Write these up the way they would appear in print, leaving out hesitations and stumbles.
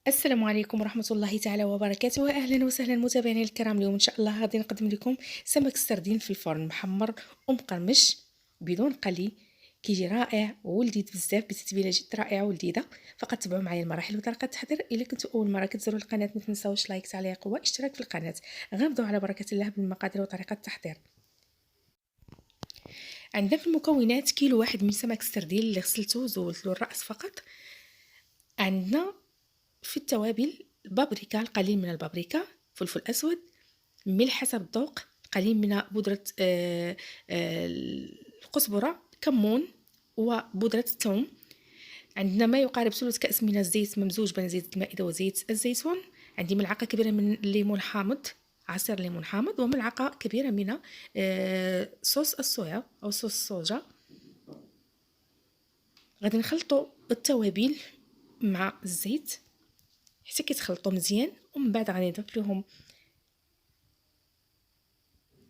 السلام عليكم ورحمة الله تعالى وبركاته، أهلا وسهلا متابعينا الكرام. اليوم إن شاء الله غادي نقدم لكم سمك السردين في الفرن محمر ومقرمش بدون قلي. كيجي رائع وولذيذ بزاف بتتبيله جد رائعه ولذيذه. فقط تبعوا معايا المراحل وطريقه التحضير. الا كنتوا اول مره كتزوروا القناه ما تنساوش لايك تعليق واشتراك في القناه. غنبداو على بركه الله بالمقادير وطريقه التحضير. عندنا في المكونات كيلو واحد من سمك السردين اللي غسلته وزولت له الراس فقط. عندنا في التوابل البابريكا، القليل من البابريكا، فلفل اسود، ملح حسب الذوق، قليل من بودرة القزبرة، كمون وبودرة الثوم. عندنا ما يقارب ثلث كأس من الزيت ممزوج بين زيت المائدة وزيت الزيتون. عندي ملعقة كبيرة من الليمون حامض، عصير ليمون حامض، وملعقة كبيرة من صوص الصويا أو صوص الصوجا. غادي نخلطوا التوابل مع الزيت حتى كيتخلطوا مزيان، ومن بعد غادي نضيف لهم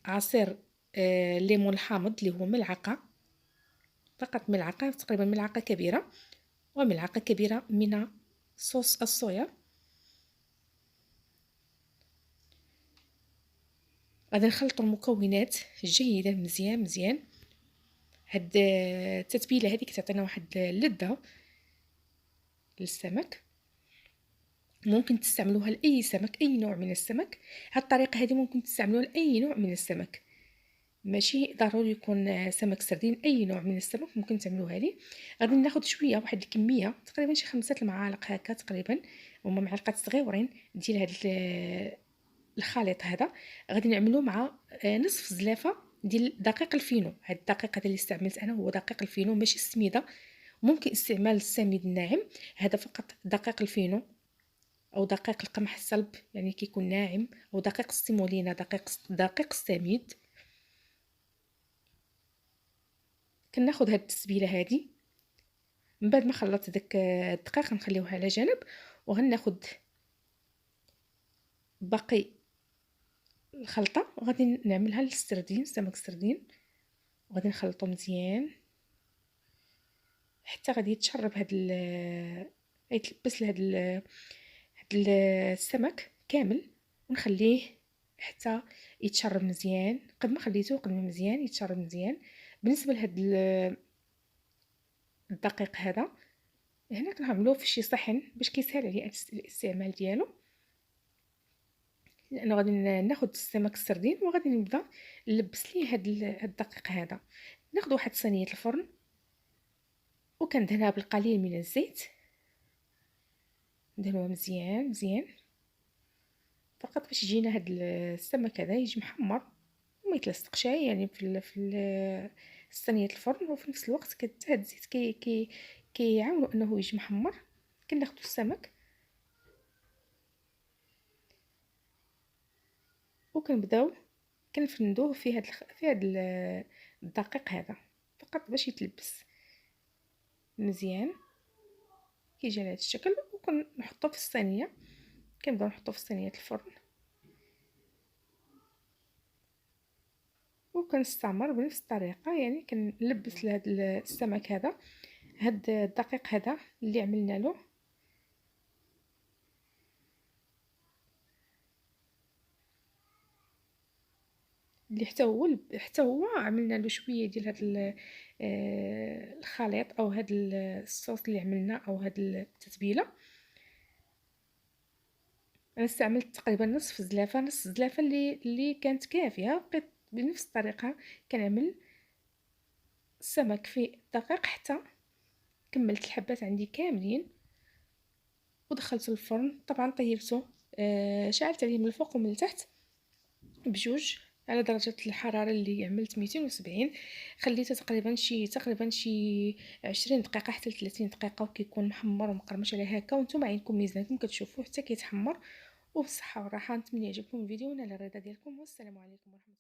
عصير الليمون الحامض اللي هو ملعقة، فقط ملعقة، تقريبا ملعقة كبيرة، وملعقة كبيرة من صوص الصويا. غادي نخلطوا المكونات جيدا مزيان مزيان. هاد التتبيله هذه كتعطينا واحد اللذة للسمك. ممكن تستعملوها لاي سمك، اي نوع من السمك. هاد الطريقه هذه ممكن تستعملوها لاي نوع من السمك، ماشي ضروري يكون سمك سردين، اي نوع من السمك ممكن تعملوها ليه. غادي ناخذ شويه، واحد الكميه تقريبا شي 5 المعالق هكا تقريبا، هما معلقات صغيورين ديال هاد الخليط هذا. غادي نعملو مع نصف زلافه ديال دقيق الفينو. هاد الدقيق هذا اللي استعملت انا هو دقيق الفينو ماشي السميده، ممكن استعمال السميد الناعم. هذا فقط دقيق الفينو او دقيق القمح الصلب يعني كيكون ناعم، او دقيق السيمولينا، دقيق السميد. كناخذ هاد التسبيله هذه، من بعد ما خلطت داك الدقيق نخليوها على جنب، وغناخذ باقي الخلطه وغادي نعملها للسردين، سمك السردين، وغادي نخلطو مزيان حتى غادي يتشرب يتلبس لهاد السمك كامل، ونخليه حتى يتشرب مزيان. قد ما خليته قد ما مزيان يتشرب مزيان. بالنسبه لهاد الدقيق هذا، هنا كنعملوه في شي صحن باش كيسهل عليا الاستعمال ديالو، لانه غادي ناخذ السمك السردين وغادي نبدا نلبس ليه هاد الدقيق هذا. ناخذ واحد صينيه الفرن وكندهنها بالقليل من الزيت، ندهنوها مزيان مزيان فقط باش يجينا هاد السمك هذا يجي محمر وما يتلصقش يعني في صينيه الفرن. وفي نفس الوقت هاد الزيت كيعاونو انه يجي محمر. كناخذوا السمك وكنبداو كنفندوه في هاد الدقيق هذا فقط باش يتلبس مزيان. كيجي على هذا الشكل، وكنحطوه في الصينيه. كنبداو نحطوه في صينيه الفرن وكنستعمر بنفس الطريقه، يعني كنلبس لهاد السمك هذا هاد الدقيق هذا اللي عملنا له، اللي حتى هو عملنا له شويه ديال هاد الخليط او هاد الصوص اللي عملنا او هاد التتبيله. انا استعملت تقريبا نصف زلافه، نص زلافه اللي كانت كافيه. بقيت بنفس الطريقه كنعمل السمك في الدقيق حتى كملت الحبات عندي كاملين ودخلته الفرن. طبعا طيبته، شعلت عليه من الفوق ومن التحت بجوج على درجة الحرارة اللي عملت 270. خليته تقريبا شي 20 دقيقة حتى 30 دقيقة، وكيكون محمر ومقرمش على هكا. وانتم عينكم ميزانكم كتشوفوه حتى كيتحمر. وبالصحة والراحة. نتمنى يعجبكم الفيديو ونال الرضا ديالكم، والسلام عليكم ورحمة الله.